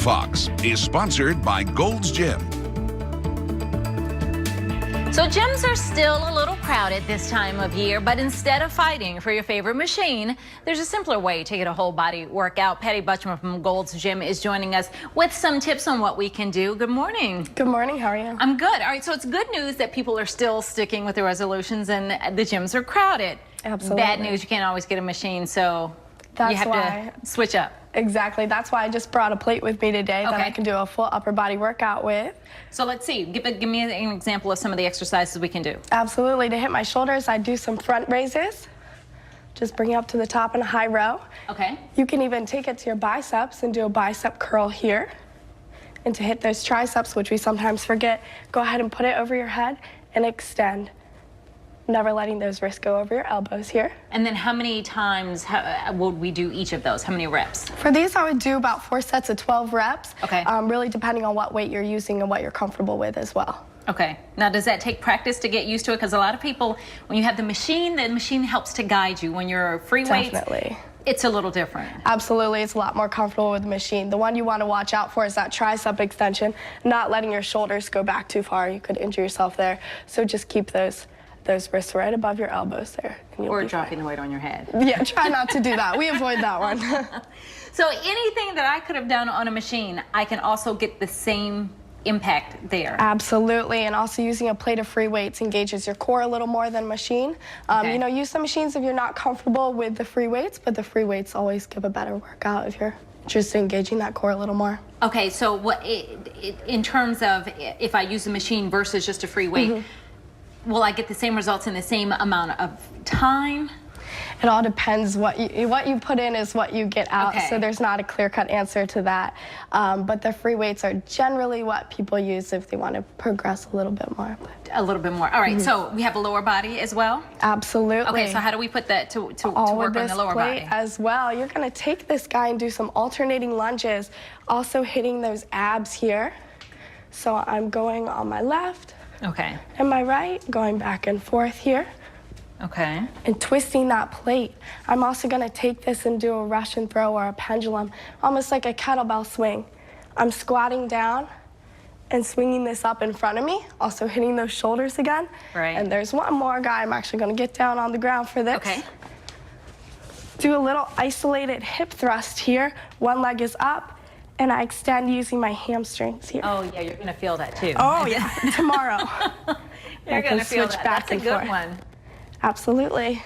Fox is sponsored by Gold's Gym. So gyms are still a little crowded this time of year, but instead of fighting for your favorite machine, there's a simpler way to get a whole body workout. Patty Butchman from Gold's Gym is joining us with some tips on what we can do. Good morning. Good morning, how are you? I'm good. All right, so it's good news that people are still sticking with their resolutions and the gyms are crowded. Absolutely. Bad news, you can't always get a machine, so That's you have why. to switch up. Exactly. That's why I just brought a plate with me today that I can do a full upper body workout with. So let's see. Give me an example of some of the exercises we can do. Absolutely. To hit my shoulders, I do some front raises. Just bring it up to the top in a high row. Okay. You can even take it to your biceps and do a bicep curl here. And to hit those triceps, which we sometimes forget, go ahead and put it over your head and extend. Never letting those wrists go over your elbows here. And then how many times would we do each of those? How many reps? For these, I would do about 4 sets of 12 reps. Okay. Really depending on what weight you're using and what you're comfortable with as well. Okay. Now, does that take practice to get used to it? Because a lot of people, when you have the machine helps to guide you. When you're free weights, Definitely. It's a little different. Absolutely, it's a lot more comfortable with the machine. The one you want to watch out for is that tricep extension, not letting your shoulders go back too far. You could injure yourself there. So just keep those wrists right above your elbows there. Or dropping the weight on your head. Yeah, try not to do that. We avoid that one. So anything that I could have done on a machine, I can also get the same impact there. Absolutely, and also using a plate of free weights engages your core a little more than machine. You know, use the machines if you're not comfortable with the free weights, but the free weights always give a better workout if you're just engaging that core a little more. Okay, so what in terms of if I use a machine versus just a free weight, will I get the same results in the same amount of time? It all depends. What you put in is what you get out. Okay. So there's not a clear-cut answer to that. But the free weights are generally what people use if they want to progress a little bit more. A little bit more. All right, so we have a lower body as well? Absolutely. Okay, so how do we put that to work on the lower plate body? As well. You're going to take this guy and do some alternating lunges, also hitting those abs here. So I'm going on my left. Okay. And my right, going back and forth here. Okay. And twisting that plate. I'm also gonna take this and do a Russian throw or a pendulum, almost like a kettlebell swing. I'm squatting down and swinging this up in front of me, also hitting those shoulders again. Right. And there's one more guy. I'm actually gonna get down on the ground for this. Okay. Do a little isolated hip thrust here. One leg is up. And I extend using my hamstrings here. Oh, yeah, you're going to feel that too. Oh, yeah, tomorrow. You're going to feel that. Back That's a and good forth. one. Absolutely.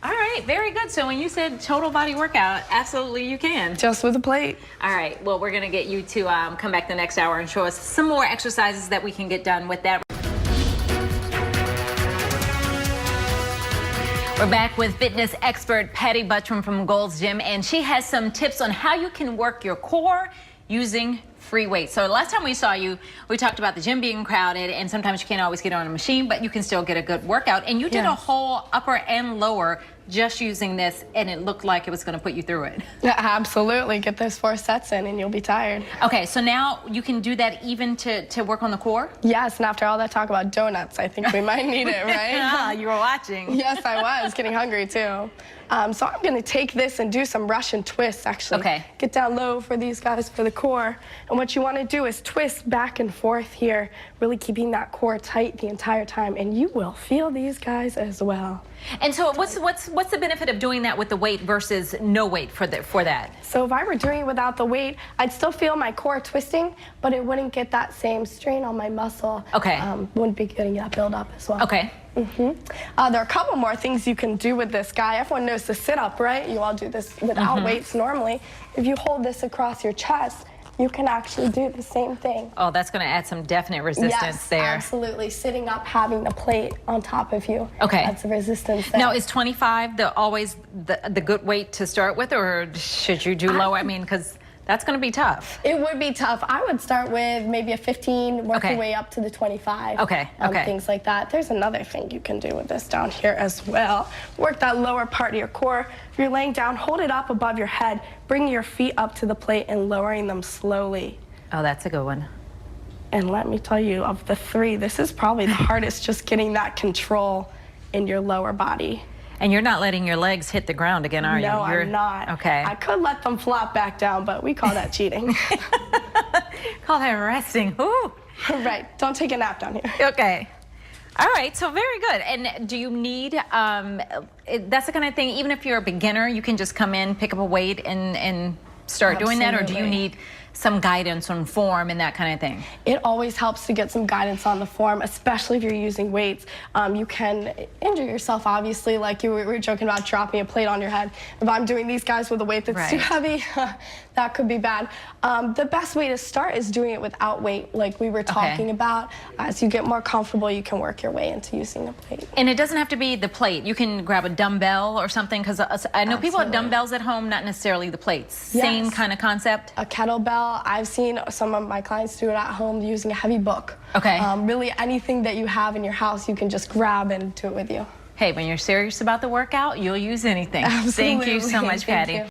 All right, very good. So when you said total body workout, absolutely you can. Just with a plate. All right, well, we're going to get you to come back the next hour and show us some more exercises that we can get done with that. We're back with fitness expert Patty Butchman from Gold's Gym, and she has some tips on how you can work your core using free weights. So last time we saw you, we talked about the gym being crowded, and sometimes you can't always get on a machine, but you can still get a good workout. And you did a whole upper and lower just using this, and it looked like it was going to put you through it. Yeah, absolutely. Get those 4 sets in and you'll be tired. Okay, so now you can do that even to work on the core? Yes, and after all that talk about donuts, I think we might need it, right? You were watching. Yes, I was. Getting hungry, too. So I'm going to take this and do some Russian twists, actually. Okay. Get down low for these guys for the core. And what you want to do is twist back and forth here, really keeping that core tight the entire time. And you will feel these guys as well. And so what's the benefit of doing that with the weight versus no weight for that? So if I were doing it without the weight, I'd still feel my core twisting, but it wouldn't get that same strain on my muscle. Okay. Wouldn't be getting that build up as well. Okay. There are a couple more things you can do with this guy. Everyone knows the sit-up, right? You all do this without weights normally. If you hold this across your chest, you can actually do the same thing. Oh, that's going to add some definite resistance there. Absolutely. Sitting up, having the plate on top of you. Okay. That's the resistance there. Now, is 25 always the good weight to start with, or should you do lower? I mean, because that's going to be tough. It would be tough. I would start with maybe a 15, work your way up to the 25. Okay. Things like that. There's another thing you can do with this down here as well. Work that lower part of your core. If you're laying down, hold it up above your head. Bring your feet up to the plate and lowering them slowly. Oh, that's a good one. And let me tell you, of the 3, this is probably the hardest, just getting that control in your lower body. And you're not letting your legs hit the ground again, are you? No, I'm not. Okay. I could let them flop back down, but we call that cheating. Call that resting. Ooh. Right. Don't take a nap down here. Okay. All right, so very good. And do you need, that's the kind of thing, even if you're a beginner, you can just come in, pick up a weight and start doing that? Or do you need some guidance on form and that kind of thing? It always helps to get some guidance on the form, especially if you're using weights. You can injure yourself, obviously, like you were joking about dropping a plate on your head. If I'm doing these guys with a weight that's too heavy, that could be bad. The best way to start is doing it without weight, like we were talking about. As you get more comfortable, you can work your way into using the plate. And it doesn't have to be the plate. You can grab a dumbbell or something, because I know people have dumbbells at home, not necessarily the plates. Yes. Same kind of concept? A kettlebell. I've seen some of my clients do it at home using a heavy book. Okay. Really anything that you have in your house, you can just grab and do it with you. Hey, when you're serious about the workout, you'll use anything. Absolutely. Thank you so much, Patty.